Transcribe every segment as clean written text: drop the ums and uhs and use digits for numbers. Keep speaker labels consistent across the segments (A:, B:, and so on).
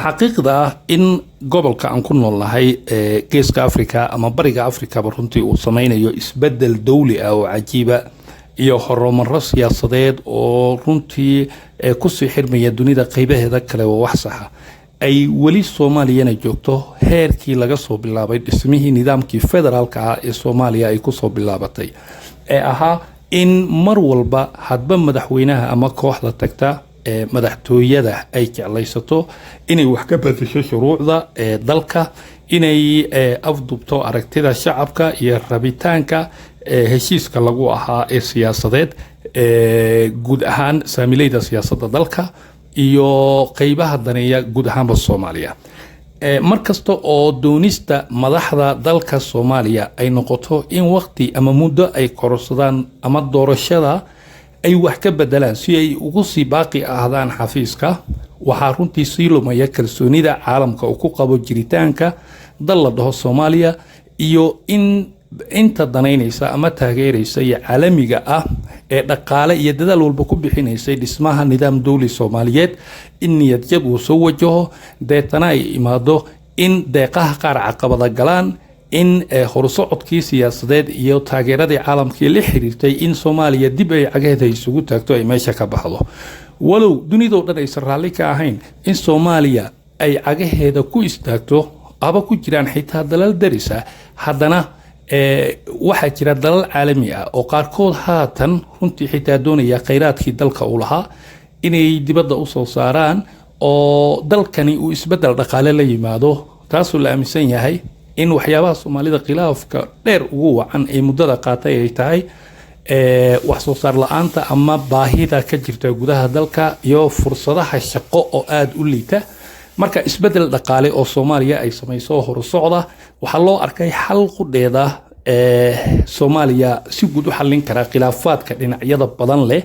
A: حقيقة إن قبل كأن كنا الله كيس كأفريقيا أما بريق أفريقيا برهنتي وصمينا يسبدل دولي أو عجيبة iyo horumar siyaasadeed oo runtii ku sii xirmaya dunida qaybaheeda kale oo wax sax ah ay wali Soomaaliyana joogto heerkii laga soo bilaabay dhismihii nidaamkii federaalka ah ee Soomaaliya ay ku soo bilaabatay aha in mar walba hadba madaxweynaha ama kooxda tagta madaxtooyada ay jeclaysato inay wax ka bedesho shuruucda dalka inay afdubto aragtida shacabka iyo rabitaanka heshiiska lagu ahaa ee siyaasadeed guud ahaan saamileyda siyaasadda dalka iyo qaybaha daneeya guud ahaanba Soomaaliya markasta oo doonista madaxda dalka Soomaaliya ay noqoto in waqti ama muddo ay kororsadaan ama doorashada ay wax ka bedelaan si ay ugu sii baaqi ahaadaan xafiiska waxaa runtii sii lumaya kalsoonida caalamka oo ku qabo jiritaanka dal la dhaho Soomaaliya iyo in inta danaynaysa ama taageeraysa iyo caalamiga ah ee dhaqaale iyo dadaal walba ku bixinaysa dhismaha nidaam dawli Soomaaliyeed in niyad jab uu soo wajaho deetana ay imaado in deeqaha qaar caqabada galaan in horsocodkii siyaasadeed iyo taageeradii caalamkii la xiriirtay in Soomaaliya dib ay cagaheeda isugu taagto ay meesha ka baxdo walow dunida dhan ay raalli ka ahayn in Soomaaliya ay cagaheeda ku istaagto aba ku jiraan xitaa dalal darisa haddana waxaa jira dalal caalami ah oo qaarkood haatan runtii xitaa doonaya kheyraadkii dalka u lahaa inay dibadda u soo saaraan oo dalkani uu isbedel dhaqaale la yimaado taasoo la aaminsan yahay in waxyaabaha Soomaalida khilaafka dheer ugu wacan ay muddada qaatay ay tahay wax soo saar la'aanta ama baahida ka jirta gudaha dalka iyo fursadaha shaqo oo aad u liita marka isbedel dhaqaale oo Soomaaliya ay samayso horsocda waxa loo arkay xal qudheeda Soomaaliya si guud u xallin kara khilaafaadka dhinacyada badan leh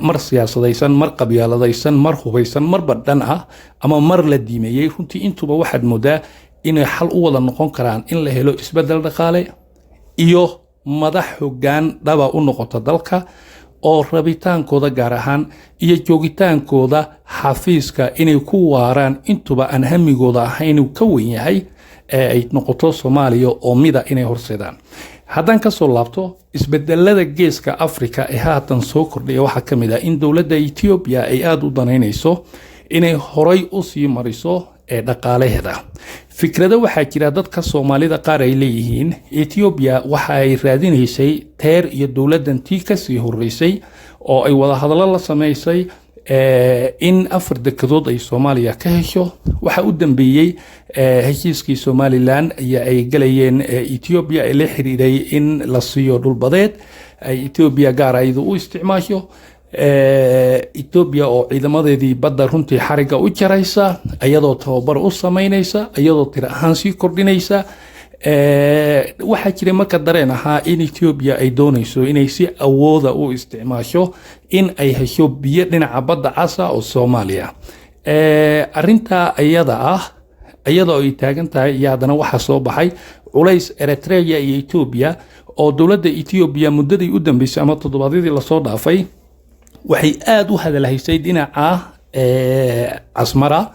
A: mar siyaasadaysan mar qabyaaladaysan mar hubaysan mar badhan ah ama mar la diimeeyay runtii intuba waxaad moodaa inay xal u wada noqon karaan in la helo isbedel dhaqaale iyo madax hoggaan dhaba u noqota dalka oo rabitaankooda gaar ahaan iyo joogitaankooda xafiiska inay ku waaraan intuba aan hamigooda ahayn ka weyn yahay ay noqoto Soomaaliya oo mida inay horseedaan haddaan ka soo laabto isbedelada geeska Afrika ee haatan soo kordhay waxa kamid ah in dawladda Ethiopia ay aad u danaynayso inay horay u sii mariso dhaqaalaheeda fikrada waxaa jira dadka Soomaalida qaar ay leeyihiin Ethiopia waxa ay raadinaysay teer iyo dawladdan tii ka sii horeysay oo ay wada hadallo la sameysay in afar dekedood ay Soomaaliya ka hesho waxa u dambeeyay heshiiskii Somaliland ay galayeen Ethiopia ee la xiriiray in la siiyo dhul badeed ay Ethiopia gaar ah u isticmaasho Ethiopia oo ciidamadeedii badda runtii xariga u jaraysa ayadoo tababar u sameynaysa ayadoo tiro ahaan sii kordhinaysa waxa jira marka dareen ahaa in Ethiopia ay doonayso inay si awooda u isticmaasho in ay hesho biyo dhinaca badda cas oo Soomaaliya arinta ayadoo ay taagan tahay yaadana waxa soo baxay culays Eritrea iyo Ethiopia oo dawladda Ethiopia muddadii u dambeysay ama toddobaadyadii la soo dhaafay waxay aad u hadalhaysay dhinaca Asmara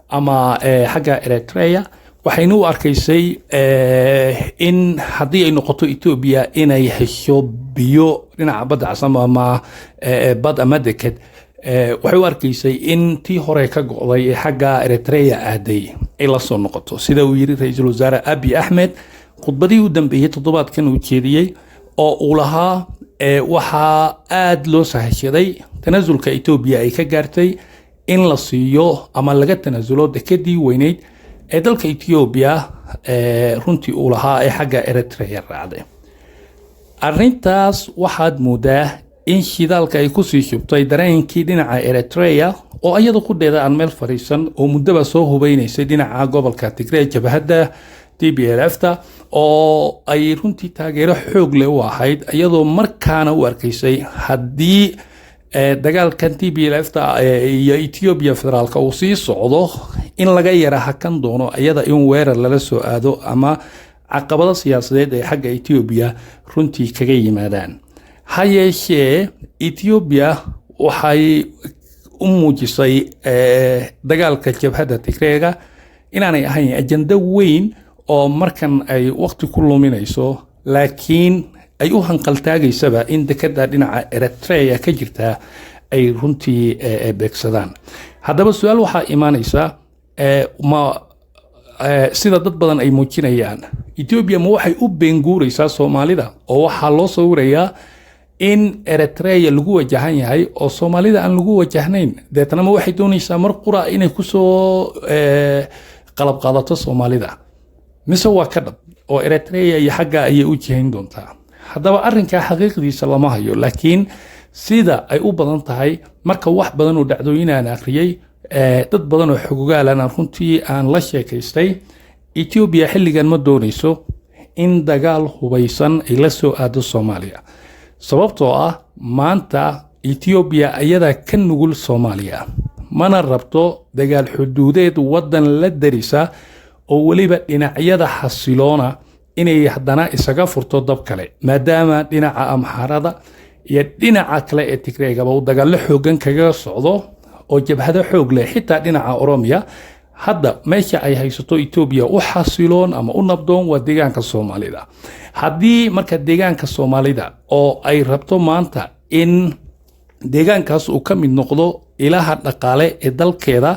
A: ama xagga Eritrea waxaynu u arkaysay in haddii ay noqoto Ethiopia inay hesho biyo dhinaca badda cas ama bad ama deked waxay u arkaysay in tii hore ka go'day ee xagga Eritrea aaday ay la soo noqoto sida uu yiri ra'iisul wasaare Abiy Ahmed khudbadii u dambeeyay toddobaadkan uu jeediyay oo uu lahaa waxa aad loo sahashaday tanaasulka Ethiopia ay ka gaartay in la siiyo ama laga tanaasulo dekedii weyneyd ee dalka Ethiopia runtii uu lahaa ee xagga Eritrea raacday arintaas waxaad moodaa in shidaalka ay ku sii shubtay dareenkii dhinaca Eritrea oo iyada ku dheeda aan meel fariisan oo muddaba soo hubaynaysay dhinaca gobolka Tigray jabhadda TPLF-ta oo ay runtii taageero xoog leh u ahayd iyadoo markaana u arkaysay haddii dagaalkan TPLF-ta iyo Ethiopia federaalka uu sii socdo in laga yara hakan doono iyada in weerar lala soo aado ama caqabado siyaasadeed ee xagga Ethiopia runtii kaga yimaadaan ha yeeshee Ethiopia waxay muujisay dagaalka jabhadda Tigreega inaanay ahayn ajanda weyn oo markan ay waqti ku luminayso laakiin ay u hanqaltaagaysaba in dekada dhinaca Eritrea ka jirta ay runtii beegsadaan haddaba su'aal waxaa imaanaysa ma sida dad badan ay muujinayaan Ethiopia ma waxay u beenguuraysaa Soomaalida oo waxaa loo sawirayaa in Eritrea lagu wajahan yahay oo Soomaalida aan lagu wajahnayn deetana ma waxay doonaysaa mar qura inay ku soo qalab qaadato Soomaalida mise waa ka dhab oo Eritrea iyo xagga ayay u jihayn doontaa haddaba arrinka xaqiiqdiisa lama hayo laakiin sida ay u badan tahay marka wax badan oo dhacdooyinaan akhriyay dad badan oo xogogaalana runtii aan la sheekaystay Ethiopia xilligan ma doonayso in dagaal hubaysan ay la soo aado Soomaaliya sababtoo ah maanta Ethiopia ayada ka nugul Soomaaliya mana rabto dagaal xuduudeed wadan la darisa oo waliba dhinacyada xasiloona inay haddana isaga furto dab kale maadaama dhinaca Amxaarada iyo dhinaca kale ee Tigreega uu dagaal xoogan kaga socdo oo jabhado xoog leh xitaa dhinaca Oromia hadda meesha ay haysato Ethiopia u xasiloon ama u nabdoon waa deegaanka Soomaalida haddii marka deegaanka Soomaalida oo ay rabto maanta in deegaankaas uu ka mid noqdo ilaha dhaqaale ee dalkeeda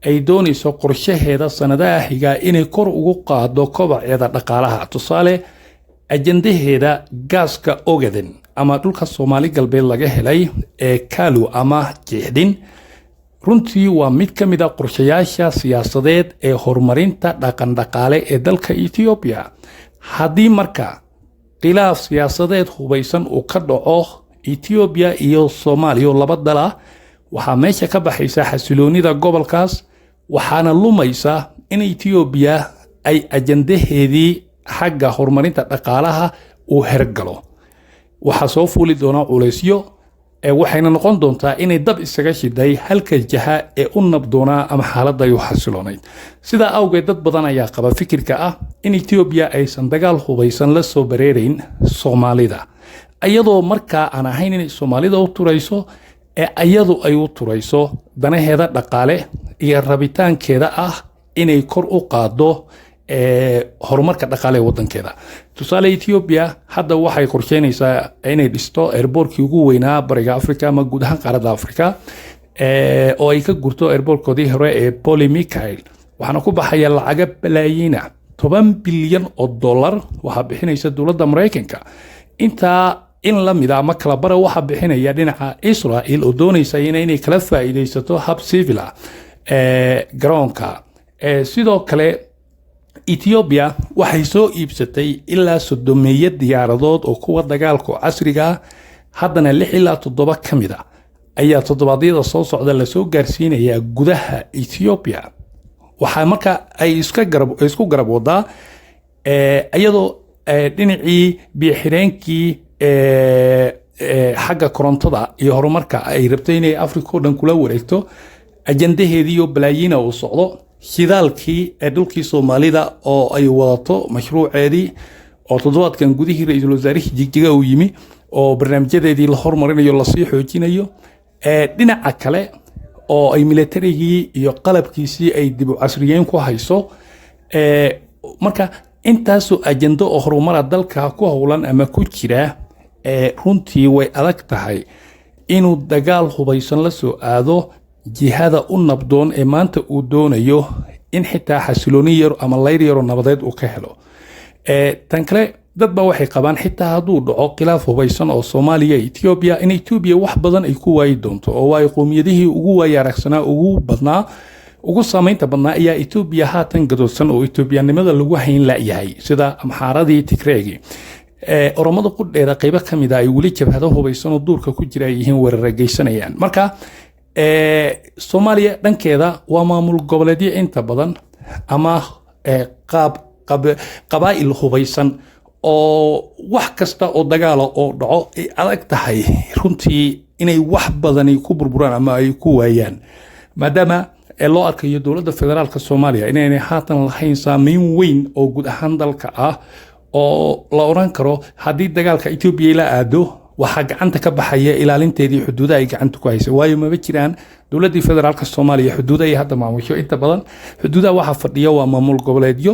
A: ay doonayso qorshaheeda sanadaha xiga inay kor ugu qaado kobaceeda dhaqaalaha tusaale ajandaheeda gaaska Ogaden ama dhulka Soomaali galbeed laga helay ee Kalu ama Jeexdin runtii waa mid ka mid ah qorshayaasha siyaasadeed ee horumarinta dhaqan dhaqaale ee dalka Ethiopia haddii marka khilaaf siyaasadeed hubaysan uu ka dhaco Ethiopia iyo Soomaaliya laba dal ah waxaa meesha ka baxaysa xasiloonida gobolkaas waxaana lumaysa in Ethiopia ay ajandaheedii xagga horumarinta dhaqaalaha uu hergalo waxa soo fuuli doona culeysyo waxayna noqon doontaa inay dab isaga shiday halka jaha ee u nabdoona ama xaaladda ay u xasiloonayd sida awgeed dad badan ayaa qaba fikirka ah in Ethiopia aysan dagaal hubaysan la soo bareereyn Soomaalida ayadoo markaa aan ahayn in Soomaalida u turayso ayadu ay u turayso danaheeda dhaqaale iyo rabitaankeeda ah inay kor u qaado horumarka dhaqaale ee wadankeeda tusaale Ethiopia hadda waxay qorsheynaysaa inay dhisto airportkii ugu weynaa bariga Afrika ama guud ahaan qaaradda Afrika oo ay ka gurto airportkoodii hore ee Pole Michael waxaana ku baxaya lacag balaayiin $10 bilyan waxa bixinaysa dowladda Mareykanka inta in la mid ah ama kala bara waxa bixinaya dhinaca Israel oo doonaysa inay kala faa'iideysato hab civil garoonka sidoo kale Ethiopia waxay soo iibsatay ilaa 30 diyaaradood oo kuwa dagaalka casriga haddana 6 ilaa 7 kamid ah ayaa toddobaadyada soo socda la soo gaarsiinaya gudaha Ethiopia waxa marka ay isku garab wadaa ayadoo dhinacii biixireenkii xagga korontada iyo horumarka ay rabtay inay Afrika oo dhan kula wareegto ajandaheedii oo balaayiin u socdo shidaalkii dhulkii Soomaalida oo ay wadato mashruuceedii oo toddobaadkan gudihii ra'iisul wasaarihii Jigjiga uu yimi oo barnaamijyadeedii la hormarinayo la sii xoojinayo dhinaca kale oo ay militarigii iyo qalabkiisii ay dib u casriyeyn ku hayso marka intaasoo ajando oo horumar dalka ku howlan ama ku jira runtii way adag tahay inuu dagaal hubaysan la soo aado jihada u nabdoon ee maanta uu doonayo in xitaa xasilooni yar ama layr yar oo nabadeed uu ka helo tan kale dad ba waxay qabaan xitaa hadduu dhaco khilaaf hubaysan oo Soomaaliya Ethiopia in Ethiopia wax badan ay ku waayi doonto oo way qoomiyadihii ugu waayaragsanaa ugu badnaa ugu saameynta badnaa ayaa Ethiopia haatan gadoodsan oo Ethiopianimada lagu hayn la yahay sida Amxaaradii Tigreegi oromada qudheeda qayb ka mid ah ay wali jabhado hubaysan oo duurka ku jira yihiin weerar geysanayaan marka Soomaaliya dhankeeda waa maamul goboleedyo inta badan ama qabaa'il hubaysan oo wax kasta oo dagaal oo dhaco ay adag tahay runtii inay wax badan ku burburaan ama ay ku waayaan maadaama loo arkayo dowladda federaalka Soomaaliya inay haatan lahayn saameyn weyn oo guud ahaan dalka ah oo la oran karo haddii dagaalka Ethiopia la aado waxaa gacanta ka baxaya ilaalinteedii xuduudaha ay gacanta ku haysa waayo maba jiraan dowladii federaalka Soomaaliya xuduudaha ay hadda maamusho inta badan xuduudaha waxa fadhiya waa maamul goboleedyo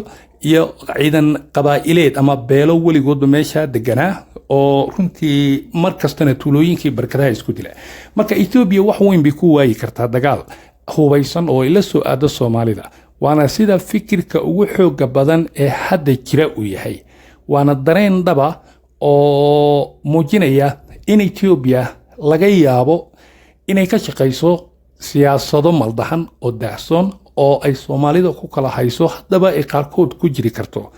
A: iyo ciidan qabaa'ileed ama beelo weligoodba meesha deganaa oo runtii markastana tuulooyinkii barkadaha isku dila marka Ethiopia wax weyn bay ku waayi kartaa dagaal hubaysan oo ila soo aado Soomaalida waana sida fikirka ugu xooga badan ee hadda jira u yahay waana dareen dhaba oo muujinaya in Ethiopia laga yaabo inay ka shaqeyso siyaasado maldahan oo daahsoon oo ay Soomaalida ku kala hayso haddaba ay qaarkood ku jiri karto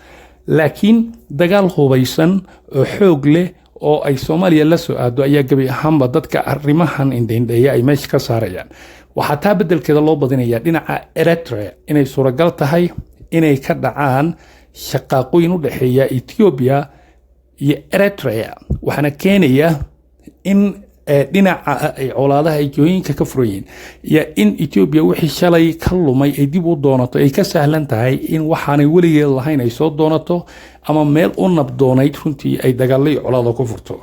A: laakiin dagaal hubaysan oo xoog leh oo ay Soomaaliya la soo aado ayaa gabi ahaanba dadka arrimahan indheeya ay meesha ka saarayaan waxa taa bedelkeeda loo badinayaa dhinaca Eritrea inay suuragal tahay inay ka dhacaan shaqaaqooyin u dhaxeeya Ethiopia iyo Eritrea waxana keenaya in dhinaca ay colaadaha ay jooyinka ka furayeen iyo in Ethiopia wixii shalay ka lumay ay dib u doonato ay ka sahlan tahay in waxaanay weligeed lahayn ay soo doonato ama meel u nabdoonayd runtii ay dagaal iyo colaado ku furto